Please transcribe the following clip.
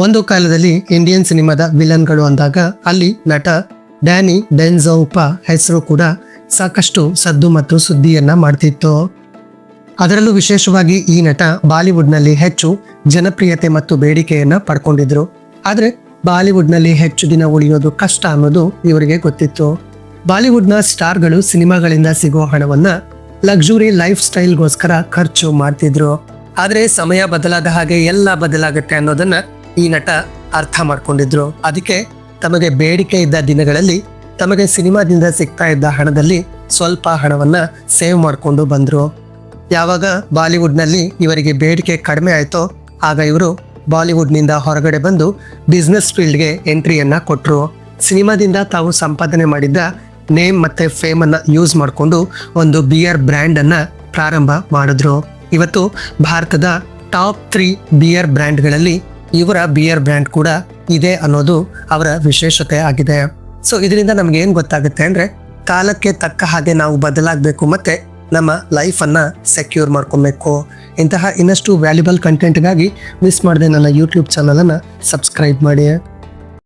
ಒಂದು ಕಾಲದಲ್ಲಿ ಇಂಡಿಯನ್ ಸಿನಿಮಾದ ವಿಲನ್ಗಳು ಅಂದಾಗ ಅಲ್ಲಿ ನಟ ಡ್ಯಾನಿ ಡೆನ್ಜೌಪ ಹೆಸರು ಕೂಡ ಸಾಕಷ್ಟು ಸದ್ದು ಮತ್ತು ಸುದ್ದಿಯನ್ನ ಮಾಡ್ತಿತ್ತು. ಅದರಲ್ಲೂ ವಿಶೇಷವಾಗಿ ಈ ನಟ ಬಾಲಿವುಡ್ನಲ್ಲಿ ಹೆಚ್ಚು ಜನಪ್ರಿಯತೆ ಮತ್ತು ಬೇಡಿಕೆಯನ್ನ ಪಡ್ಕೊಂಡಿದ್ರು. ಆದ್ರೆ ಬಾಲಿವುಡ್ನಲ್ಲಿ ಹೆಚ್ಚು ದಿನ ಉಳಿಯೋದು ಕಷ್ಟ ಅನ್ನೋದು ಇವರಿಗೆ ಗೊತ್ತಿತ್ತು. ಬಾಲಿವುಡ್ನ ಸ್ಟಾರ್ಗಳು ಸಿನಿಮಾಗಳಿಂದ ಸಿಗೋ ಹಣವನ್ನ ಲಕ್ಸುರಿ ಲೈಫ್ ಸ್ಟೈಲ್ಗೋಸ್ಕರ ಖರ್ಚು ಮಾಡ್ತಿದ್ರು. ಆದ್ರೆ ಸಮಯ ಬದಲಾದ ಹಾಗೆ ಎಲ್ಲ ಬದಲಾಗುತ್ತೆ ಅನ್ನೋದನ್ನ ಈ ನಟ ಅರ್ಥ ಮಾಡ್ಕೊಂಡಿದ್ರು. ಅದಕ್ಕೆ ತಮಗೆ ಬೇಡಿಕೆ ಇದ್ದ ದಿನಗಳಲ್ಲಿ ತಮಗೆ ಸಿನಿಮಾದಿಂದ ಸಿಗ್ತಾ ಇದ್ದ ಹಣದಲ್ಲಿ ಸ್ವಲ್ಪ ಹಣವನ್ನ ಸೇವ್ ಮಾಡಿಕೊಂಡು ಬಂದ್ರು. ಯಾವಾಗ ಬಾಲಿವುಡ್ನಲ್ಲಿ ಇವರಿಗೆ ಬೇಡಿಕೆ ಕಡಿಮೆ ಆಯ್ತೋ ಆಗ ಇವರು ಬಾಲಿವುಡ್ನಿಂದ ಹೊರಗಡೆ ಬಂದು ಬಿಸ್ನೆಸ್ ಫೀಲ್ಡ್ಗೆ ಎಂಟ್ರಿಯನ್ನ ಕೊಟ್ಟರು. ಸಿನಿಮಾದಿಂದ ತಾವು ಸಂಪಾದನೆ ಮಾಡಿದ್ದ ನೇಮ್ ಮತ್ತೆ ಫೇಮ್ ಅನ್ನ ಯೂಸ್ ಮಾಡಿಕೊಂಡು ಒಂದು ಬಿಯರ್ ಬ್ರ್ಯಾಂಡ್ ಅನ್ನ ಪ್ರಾರಂಭ ಮಾಡಿದ್ರು. ಇವತ್ತು ಭಾರತದ ಟಾಪ್ 3 ಬಿಯರ್ ಬ್ರ್ಯಾಂಡ್ಗಳಲ್ಲಿ ಇವರ ಬಿಯರ್ ಬ್ರ್ಯಾಂಡ್ ಕೂಡ ಇದೆ ಅನ್ನೋದು ಅವರ ವಿಶೇಷತೆ ಆಗಿದೆ. ಸೊ ಇದರಿಂದ ನಮ್ಗೆ ಏನ್ ಗೊತ್ತಾಗುತ್ತೆ ಅಂದ್ರೆ ಕಾಲಕ್ಕೆ ತಕ್ಕ ಹಾಗೆ ನಾವು ಬದಲಾಗಬೇಕು ಮತ್ತೆ ನಮ್ಮ ಲೈಫನ್ನ ಸೆಕ್ಯೂರ್ ಮಾಡ್ಕೊಬೇಕು. ಇಂತಹ ಇನ್ನಷ್ಟು ವ್ಯಾಲ್ಯುಬಲ್ ಕಂಟೆಂಟ್ಗಾಗಿ ಮಿಸ್ ಮಾಡದೆ ನನ್ನ ಯೂಟ್ಯೂಬ್ ಚಾನಲನ್ನು ಸಬ್ಸ್ಕ್ರೈಬ್ ಮಾಡಿ.